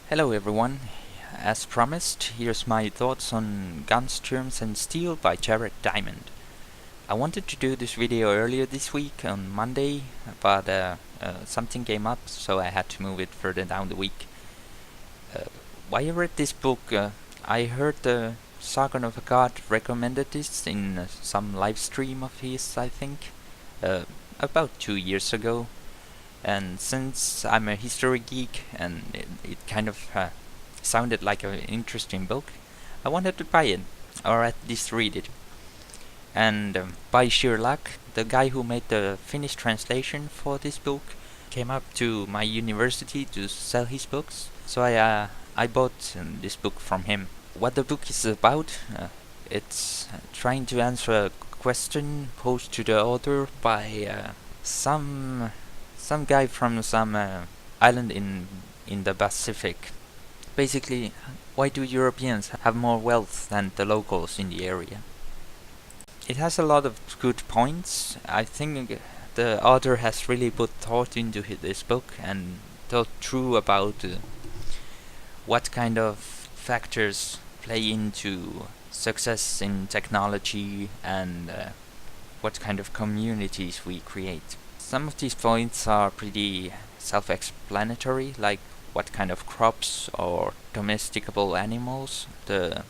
Hello everyone, as promised, here's my thoughts on Guns Germs and Steel by Jared Diamond. I wanted to do this video earlier this week on Monday, but something came up, so I had to move it further down the week. Why I read this book, I heard Sargon of Akkad recommended this in some live stream of his, I think, about 2 years ago. And since I'm a history geek and it kind of sounded like an interesting book, I wanted to buy it, or at least read it. And by sheer luck, the guy who made the Finnish translation for this book came up to my university to sell his books, so I bought this book from him. What the book is about, it's trying to answer a question posed to the author by some guy from some island in the Pacific. Basically, why do Europeans have more wealth than the locals in the area? It has a lot of good points. I think the author has really put thought into this book and thought through about what kind of factors play into success in technology and what kind of communities we create. Some of these points are pretty self-explanatory, like what kind of crops or domesticable animals the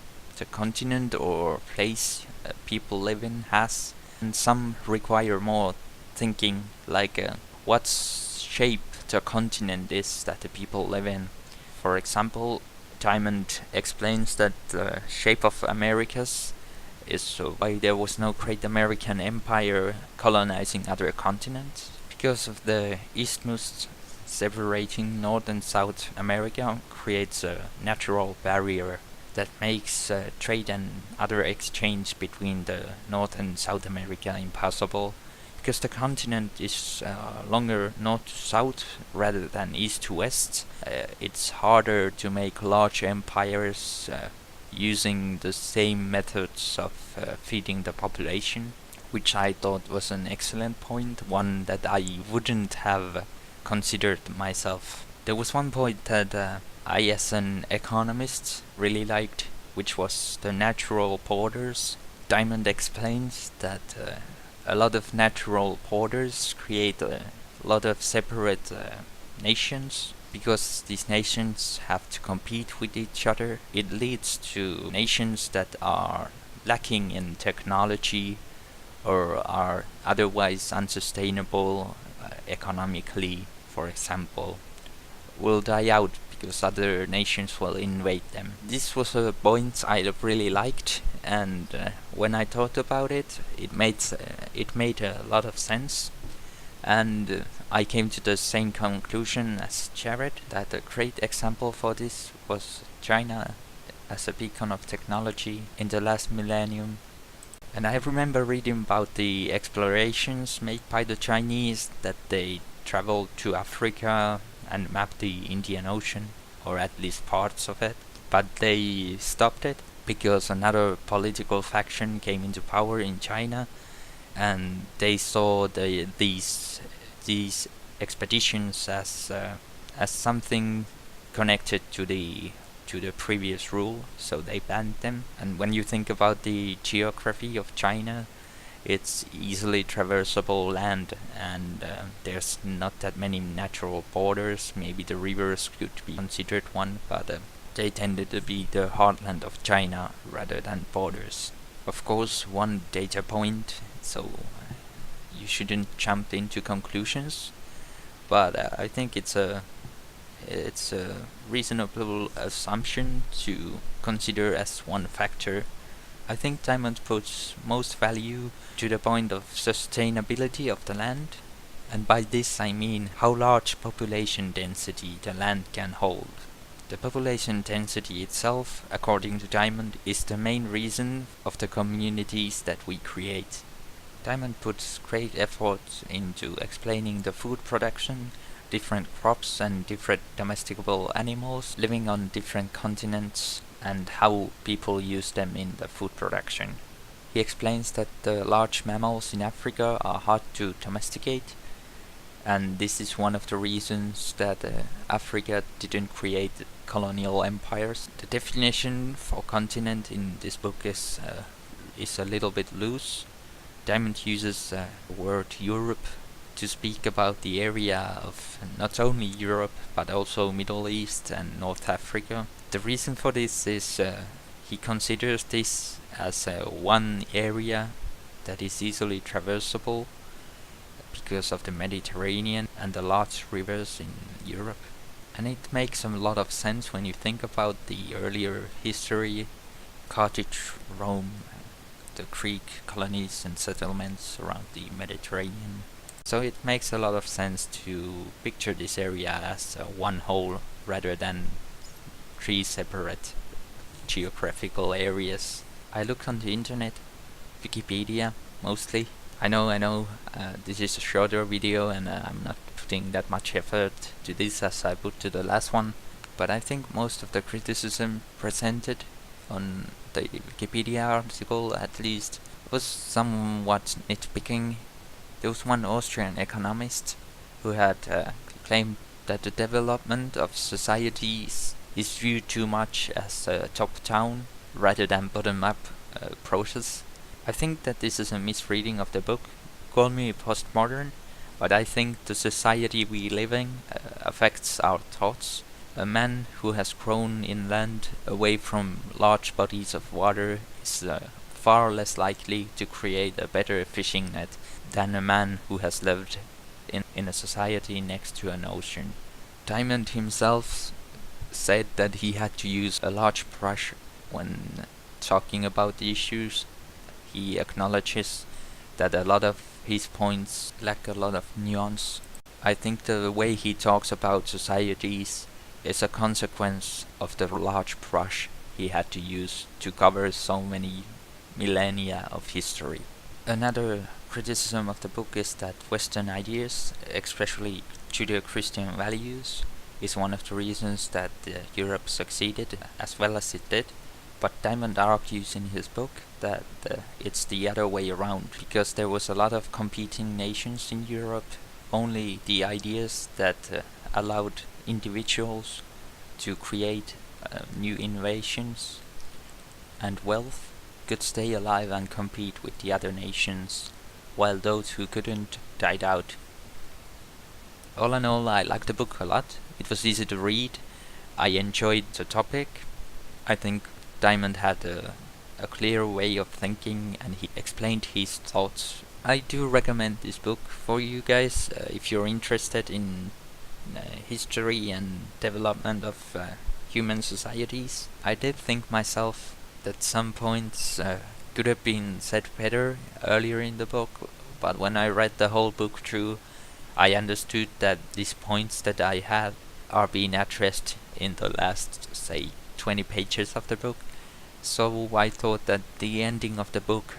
continent or place people live in has, and some require more thinking, like what shape the continent is that the people live in. For example, Diamond explains that the shape of Americas is why there was no great American empire colonizing other continents. Because of the isthmus separating North and South America creates a natural barrier that makes trade and other exchange between the North and South America impossible. Because the continent is longer north to south rather than east to west, it's harder to make large empires using the same methods of feeding the population, which I thought was an excellent point, one that I wouldn't have considered myself. There was one point that I, as an economist, really liked, which was the natural borders. Diamond explains that a lot of natural borders create a lot of separate nations. Because these nations have to compete with each other, it leads to nations that are lacking in technology or are otherwise unsustainable economically, for example, will die out because other nations will invade them. This was a point I really liked, and when I thought about it, it made a lot of sense. And I came to the same conclusion as Jared, that a great example for this was China as a beacon of technology in the last millennium. And I remember reading about the explorations made by the Chinese, that they traveled to Africa and mapped the Indian Ocean, or at least parts of it, but they stopped it because another political faction came into power in China, and they saw these expeditions as something connected to the previous rule, so they banned them. And when you think about the geography of China, it's easily traversable land, and there's not that many natural borders. Maybe the rivers could be considered one, but they tended to be the heartland of China rather than borders. Of course, one data point, so you shouldn't jump into conclusions, but I think it's a reasonable assumption to consider as one factor. I think Diamond puts most value to the point of sustainability of the land, and by this I mean how large population density the land can hold. The population density itself, according to Diamond, is the main reason of the communities that we create. Diamond puts great effort into explaining the food production, different crops and different domesticable animals living on different continents, and how people use them in the food production. He explains that the large mammals in Africa are hard to domesticate, and this is one of the reasons that Africa didn't create colonial empires. The definition for continent in this book is a little bit loose. Diamond uses the word Europe to speak about the area of not only Europe but also Middle East and North Africa. The reason for this is he considers this as one area that is easily traversable because of the Mediterranean and the large rivers in Europe. And it makes a lot of sense when you think about the earlier history, Carthage, Rome, the Greek colonies and settlements around the Mediterranean. So it makes a lot of sense to picture this area as one whole rather than three separate geographical areas. I looked on the internet, Wikipedia mostly. I know, this is a shorter video and I'm not putting that much effort to this as I put to the last one, but I think most of the criticism presented on the Wikipedia article at least was somewhat nitpicking. There was one Austrian economist who had claimed that the development of societies is viewed too much as a top-down rather than bottom-up process. I think that this is a misreading of the book. Call me postmodern, but I think the society we live in affects our thoughts. A man who has grown inland away from large bodies of water is far less likely to create a better fishing net than a man who has lived in a society next to an ocean. Diamond himself said that he had to use a large brush when talking about the issues. He acknowledges that a lot of his points lack a lot of nuance. I think the way he talks about societies is a consequence of the large brush he had to use to cover so many millennia of history. Another criticism of the book is that Western ideas, especially Judeo-Christian values, is one of the reasons that Europe succeeded as well as it did. But Diamond argues in his book that it's the other way around, because there was a lot of competing nations in Europe. Only the ideas that allowed individuals to create new innovations and wealth could stay alive and compete with the other nations, while those who couldn't died out. All in all, I liked the book a lot. It was easy to read. I enjoyed the topic. I think Diamond had a clear way of thinking and he explained his thoughts. I do recommend this book for you guys if you're interested in history and development of human societies. I did think myself that some points could have been said better earlier in the book, but when I read the whole book through, I understood that these points that I had are being addressed in the last, say, 20 pages of the book. So I thought that the ending of the book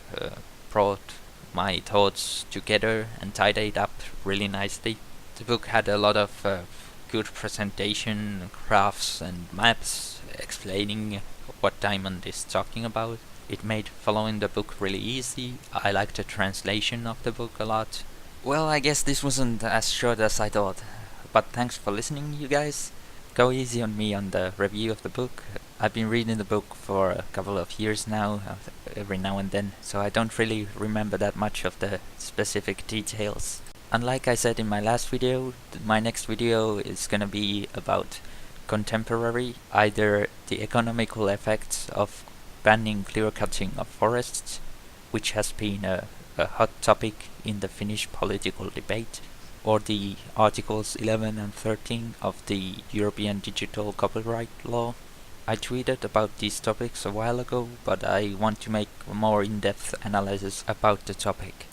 brought my thoughts together and tied it up really nicely. The book had a lot of good presentation, graphs and maps explaining what Diamond is talking about. It made following the book really easy. I liked the translation of the book a lot. Well, I guess this wasn't as short as I thought, but thanks for listening, you guys. Go easy on me on the review of the book. I've been reading the book for a couple of years now, every now and then, so I don't really remember that much of the specific details. And like I said in my last video, my next video is gonna be about contemporary, either the economical effects of banning clear-cutting of forests, which has been a hot topic in the Finnish political debate, or the Articles 11 and 13 of the European Digital Copyright Law. I tweeted about these topics a while ago, but I want to make a more in-depth analysis about the topic.